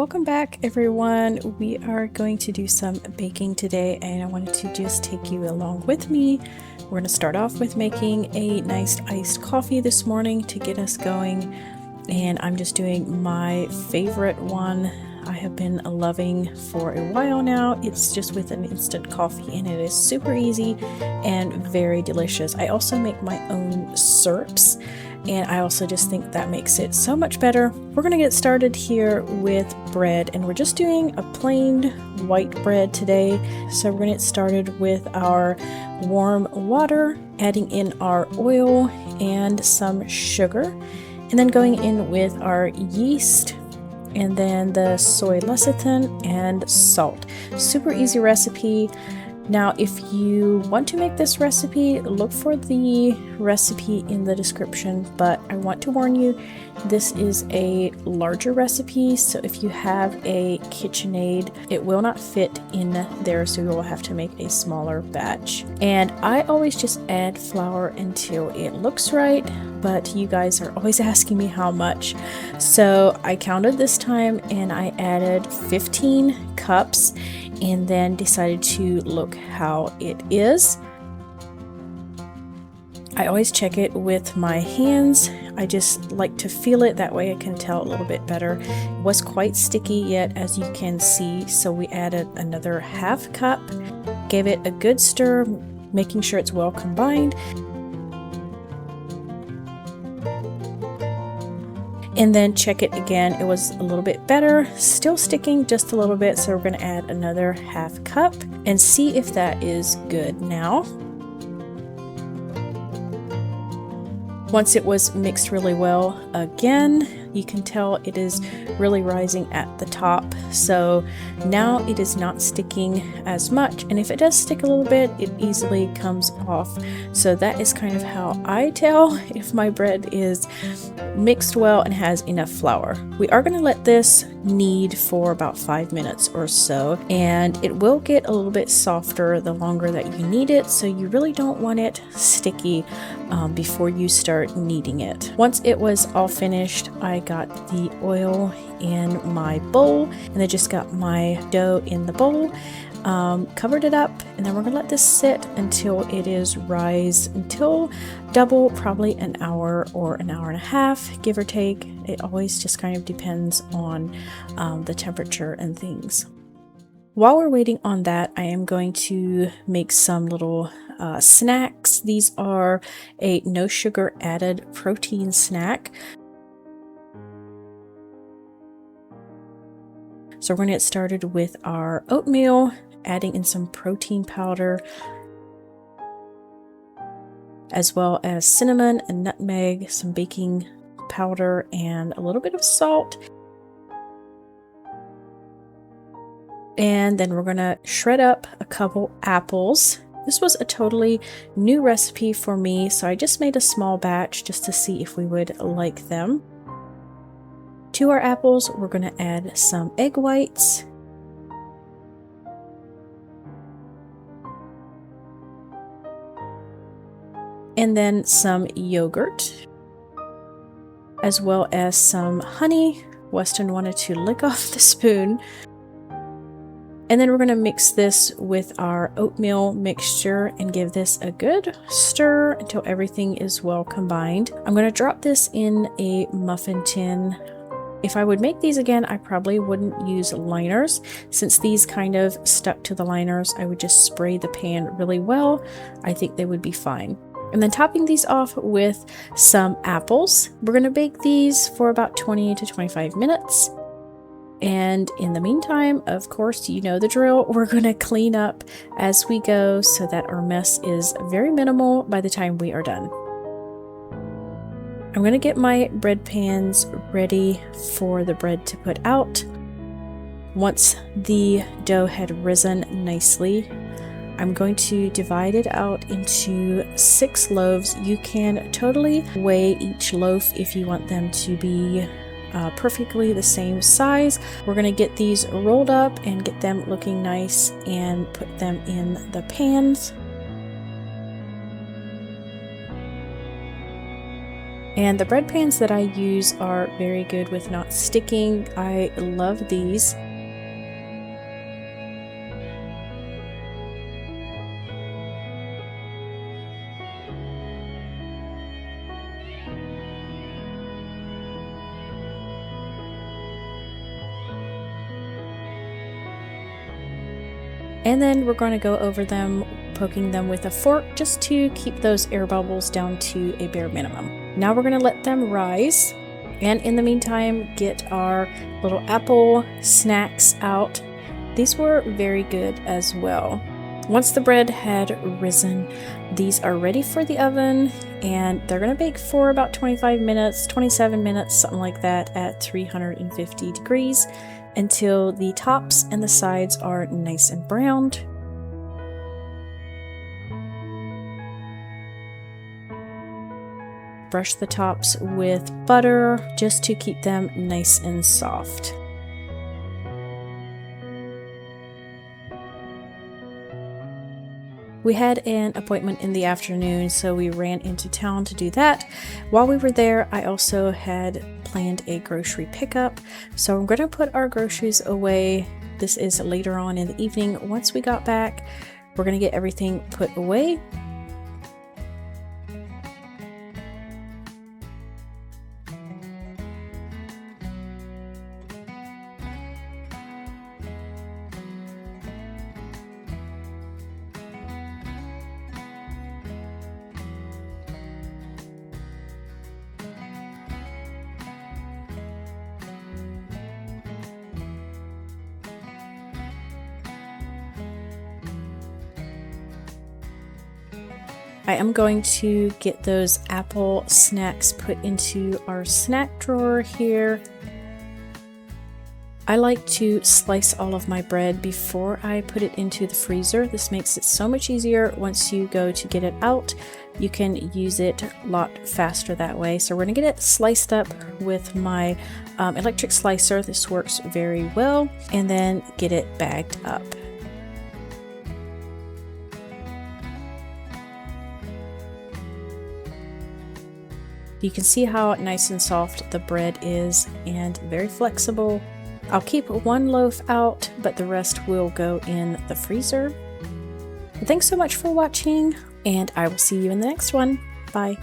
Welcome back everyone. We are going to do some baking today and I wanted to just take you along with me. We're going to start off with making a nice iced coffee this morning to get us going, and I'm just doing my favorite one I have been loving for a while now. It's just with an instant coffee and it is super easy and very delicious. I also make my own syrups and I also just think that makes it so much better. We're going to get started here with bread, and we're just doing a plain white bread today. So we're going to get started with our warm water, adding in our oil and some sugar, and then going in with our yeast, and then the soy lecithin and salt. Super easy recipe. Now, if you want to make this recipe, look for the recipe in the description, but I want to warn you, this is a larger recipe, so if you have a KitchenAid, it will not fit in there, so you will have to make a smaller batch. And I always just add flour until it looks right, but you guys are always asking me how much. So I counted this time and I added 15 cups and then decided to look how it is. I always check it with my hands. I just like to feel it, that way I can tell a little bit better. It was quite sticky yet, as you can see, so we added another half cup, gave it a good stir, making sure it's well combined. And then check it again. It was a little bit better, still sticking just a little bit, so we're going to add another half cup and see if that is good now. Once it was mixed really well again, you can tell it is really rising at the top, so now it is not sticking as much, and if it does stick a little bit, it easily comes off. So that is kind of how I tell if my bread is mixed well and has enough flour. We are going to let this knead for about 5 minutes or so, and it will get a little bit softer the longer that you knead it, so you really don't want it sticky before you start kneading it. Once it was all finished, I got the oil in my bowl, and I just got my dough in the bowl, covered it up, and then we're gonna let this sit until it is rise until double, probably an hour or an hour and a half, give or take. It always just kind of depends on the temperature and things. While we're waiting on that, I am going to make some little snacks. These are a no sugar added protein snack. So we're going to get started with our oatmeal, adding in some protein powder, as well as cinnamon and nutmeg, some baking powder, and a little bit of salt. And then we're going to shred up a couple apples. This was a totally new recipe for me, so I just made a small batch just to see if we would like them. To our apples, we're going to add some egg whites, and then some yogurt, as well as some honey. Weston wanted to lick off the spoon. And then we're going to mix this with our oatmeal mixture and give this a good stir until everything is well combined. I'm going to drop this in a muffin tin. If I would make these again, I probably wouldn't use liners. Since these kind of stuck to the liners, I would just spray the pan really well. I think they would be fine. And then topping these off with some apples. We're going to bake these for about 20 to 25 minutes. And in the meantime, of course, you know the drill. We're going to clean up as we go so that our mess is very minimal by the time we are done. I'm going to get my bread pans ready for the bread to put out. Once the dough had risen nicely, I'm going to divide it out into 6 loaves. You can totally weigh each loaf if you want them to be perfectly the same size. We're going to get these rolled up and get them looking nice and put them in the pans. And the bread pans that I use are very good with not sticking. I love these. And then we're going to go over them, poking them with a fork just to keep those air bubbles down to a bare minimum. Now we're going to let them rise, and in the meantime get our little apple snacks out. These were very good as well. Once the bread had risen, these are ready for the oven, and they're going to bake for about 25 minutes, 27 minutes, something like that, at 350 degrees until the tops and the sides are nice and browned. Brush the tops with butter just to keep them nice and soft. We had an appointment in the afternoon, so we ran into town to do that. While we were there, I also had planned a grocery pickup, so I'm going to put our groceries away. This is later on in the evening. Once we got back, we're going to get everything put away. I am going to get those apple snacks put into our snack drawer here. I like to slice all of my bread before I put it into the freezer. This makes it so much easier. Once you go to get it out, you can use it a lot faster that way. So we're gonna get it sliced up with my electric slicer. This works very well. And then get it bagged up. You can see how nice and soft the bread is and very flexible. I'll keep one loaf out, but the rest will go in the freezer. Thanks so much for watching, and I will see you in the next one. Bye.